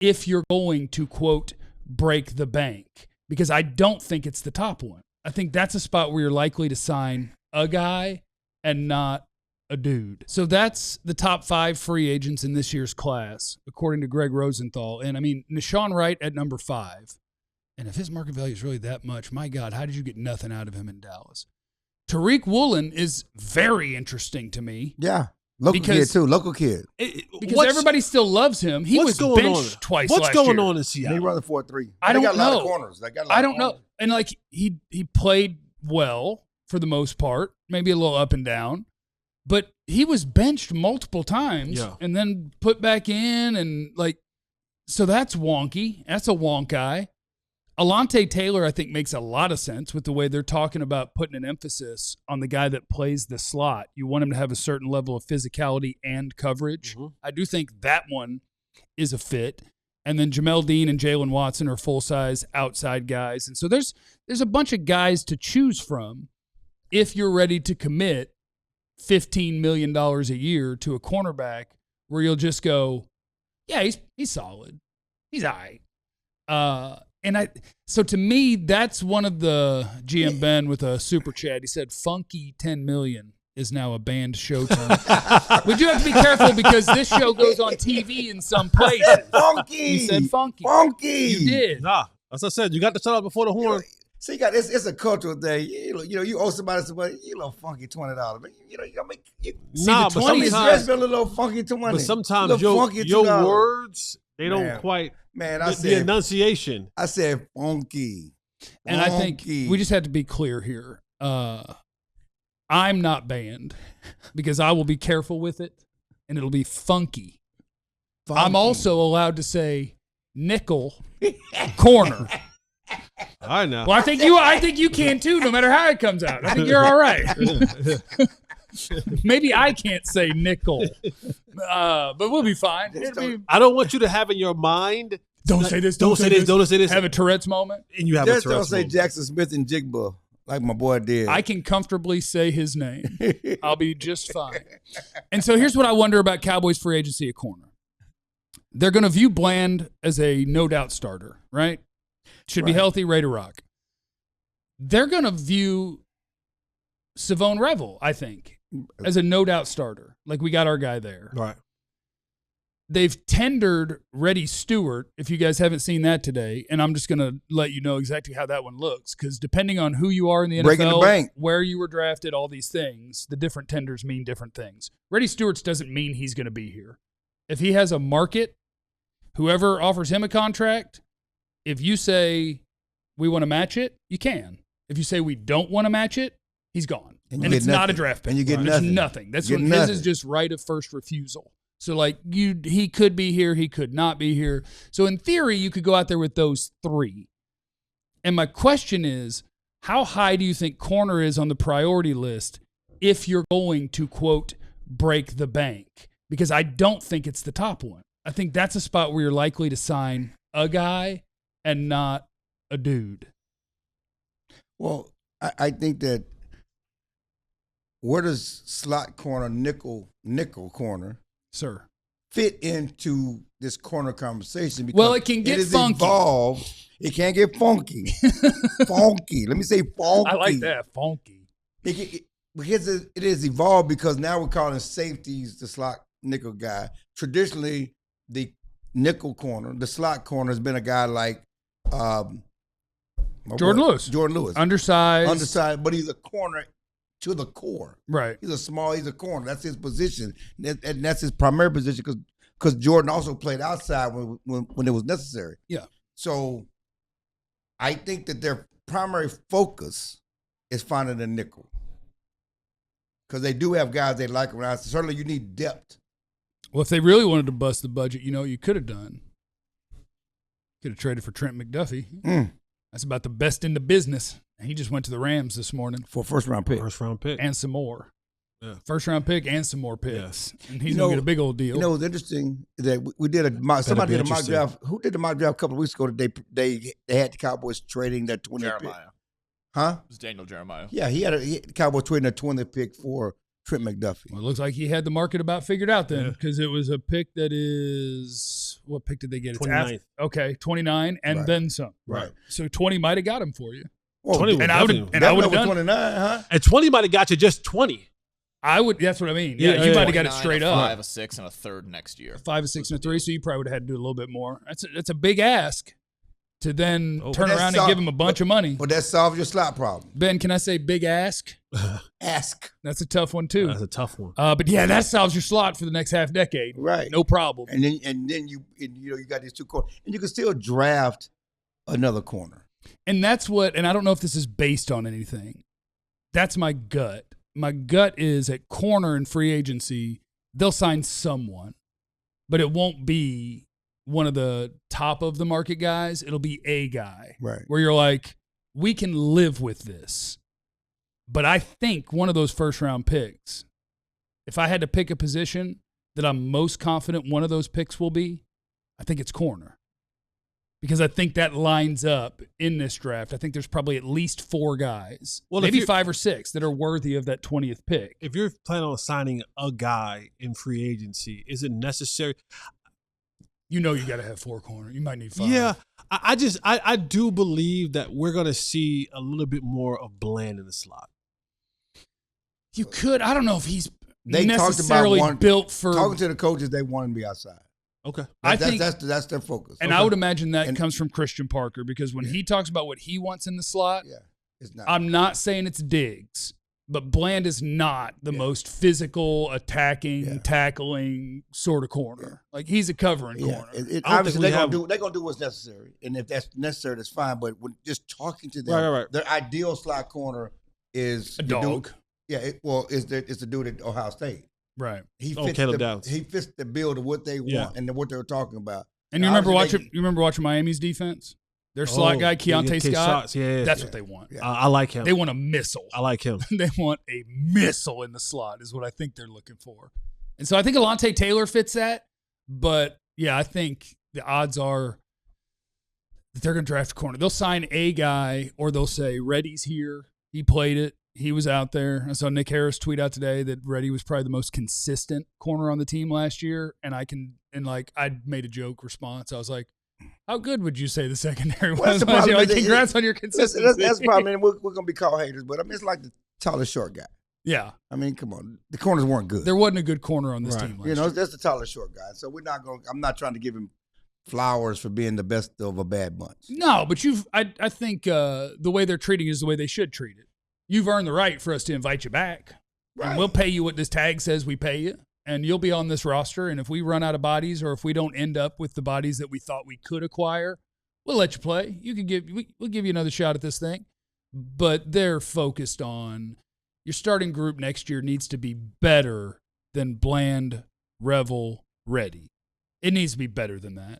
if you're going to, quote, break the bank, because I don't think it's the top one. I think that's a spot where you're likely to sign a guy and not a dude. So that's the top 5 free agents in this year's class, according to Greg Rosenthal. And I mean, Nahshon Wright at number 5. And if his market value is really that much, my God, how did you get nothing out of him in Dallas? Tariq Woolen is very interesting to me. Yeah. Local kid, too. Local kid. Because everybody still loves him. He was benched twice last year. What's going on in Seattle? He run the 4-3. I don't know. They got a lot of corners. I don't know. And, like, he played well for the most part, maybe a little up and down. But he was benched multiple times and then put back in. And, like, so that's wonky. That's a wonk guy. Alontae Taylor, I think, makes a lot of sense with the way they're talking about putting an emphasis on the guy that plays the slot. You want him to have a certain level of physicality and coverage. Mm-hmm. I do think that one is a fit. And then Jamel Dean and Jalen Watson are full-size outside guys. And so there's a bunch of guys to choose from if you're ready to commit $15 million a year to a cornerback where you'll just go, yeah, he's solid. He's all right. So to me, that's one of the GM Ben with a super chat. He said, "Funky 10 million is now a banned show term." We do have to be careful because this show goes on TV in some places. Funky. You said funky. Funky. You did. Nah, as I said, you got to shut up before the horn. So it's a cultural thing. You owe somebody, you little funky $20. You gotta make but sometimes a little funky $20. But sometimes your words, they don't quite. Man, the enunciation. I said funky. And I think we just have to be clear here. I'm not banned because I will be careful with it, and it'll be funky. I'm also allowed to say nickel corner. I know. Well, I think you can too, no matter how it comes out. I think you're all right. Maybe I can't say nickel, but we'll be fine. I don't want you to have in your mind. Don't say this. Don't say this. Have a Tourette's moment. And you have a Tourette's moment. Just don't say moment. Jackson Smith and Jigba like my boy did. I can comfortably say his name. I'll be just fine. And so here's what I wonder about Cowboys free agency at corner. They're going to view Bland as a no-doubt starter, right? Should be healthy, ready to rock. They're going to view Savone Revel, I think, as a no-doubt starter. Like, we got our guy there. Right. They've tendered Reddy Stewart, if you guys haven't seen that today, and I'm just going to let you know exactly how that one looks, because depending on who you are in the NFL, where you were drafted, all these things, the different tenders mean different things. Reddy Stewart's doesn't mean he's going to be here. If he has a market, whoever offers him a contract, if you say we want to match it, you can. If you say we don't want to match it, he's gone. And it's not a draft pick. And you get nothing. It's nothing. That's what his is, just right of first refusal. So, like, he could be here, he could not be here. So, in theory, you could go out there with those 3. And my question is, how high do you think corner is on the priority list if you're going to, quote, break the bank? Because I don't think it's the top one. I think that's a spot where you're likely to sign a guy and not a dude. Well, I think that where does slot corner, nickel corner, sir, fit into this corner conversation? Because it can get funky. Evolved. It can get funky. Funky. Let me say funky. I like that, funky. Because it is evolved because now we're calling safeties the slot nickel guy. Traditionally, the nickel corner, the slot corner has been a guy like Jordan Lewis. Undersized, but he's a corner to the core. Right. He's a corner. That's his position. And that's his primary position because Jordan also played outside when it was necessary. Yeah. So I think that their primary focus is finding a nickel. Because they do have guys they like around. Certainly you need depth. Well, if they really wanted to bust the budget, you could have done. Could have traded for Trent McDuffie. That's about the best in the business. And he just went to the Rams this morning. For a first-round pick. And some more. Yeah. First-round pick and some more picks. Yeah. And he's going to get a big old deal. You know what's interesting is that we did somebody did a mock draft. Who did the mock draft a couple of weeks ago that they had the Cowboys trading that 20th pick? Jeremiah. Huh? It was Daniel Jeremiah. Yeah, he had the Cowboys trading that 20th pick for Trent McDuffie. Well, it looks like he had the market about figured out then, because it was a pick that is, what pick did they get? 29th. Okay, 29 and then some. Right. So 20 might have got him for you. Well, 20 and I would have done 29, huh? And 20 might have got you just 20. That's what I mean. Yeah, you might have got it straight up. 5, a 6, and a third next year. 5, a 6, and a 3. So you probably would have had to do a little bit more. That's a big ask to then turn around and give him a bunch of money. But that solves your slot problem. Ben, can I say big ask? Ask. That's a tough one too. That's a tough one. But yeah, that solves your slot for the next half decade. Right. No problem. And then you got these two corners, and you can still draft another corner. And that's what, and I don't know if this is based on anything. That's my gut. My gut is at corner in free agency, they'll sign someone, but it won't be one of the top of the market guys. It'll be a guy. Right. Where you're like, we can live with this. But I think one of those first round picks, if I had to pick a position that I'm most confident one of those picks will be, I think it's corner. Because I think that lines up in this draft. I think there's probably at least 4 guys, maybe 5 or 6, that are worthy of that 20th pick. If you're planning on signing a guy in free agency, is it necessary? You got to have 4 corner. You might need 5. Yeah, I do believe that we're going to see a little bit more of Bland in the slot. You could. I don't know if he's They necessarily built for. Talking to the coaches, they want him to be outside. Okay. I think that's their focus. And I would imagine that comes from Christian Parker, because when he talks about what he wants in the slot, it's not. I'm not saying it's Diggs, but Bland is not the most physical, attacking, tackling sort of corner. Like, he's a covering corner. Obviously, they're gonna do what's necessary, and if that's necessary, that's fine. But when just talking to them, their ideal slot corner is a dog. It's the dude at Ohio State. Right. He fits the bill of what they want and what they were talking about. And you remember watching Miami's defense? Their slot guy, Keontae Scott. That's what they want. Yeah. I like him. They want a missile. I like him. They want a missile in the slot is what I think they're looking for. And so I think Alontae Taylor fits that. But, yeah, I think the odds are that they're going to draft a corner. They'll sign a guy, or they'll say, Reddy's here. He played it. He was out there. I saw Nick Harris tweet out today that Reddy was probably the most consistent corner on the team last year. And I made a joke response. I was like, how good would you say the secondary was? Congrats on your consistency. That's the problem. I mean, we're going to be called haters, but I mean, it's like the tallest short guy. Yeah. I mean, come on. The corners weren't good. There wasn't a good corner on this team last year. That's the tallest short guy. So I'm not trying to give him flowers for being the best of a bad bunch. No, but I think the way they're treating is the way they should treat it. You've earned the right for us to invite you back. Right. And we'll pay you what this tag says we pay you. And you'll be on this roster. And if we run out of bodies, or if we don't end up with the bodies that we thought we could acquire, we'll let you play. We'll give you another shot at this thing. But they're focused on your starting group next year needs to be better than Bland, Revel, Reddy. It needs to be better than that.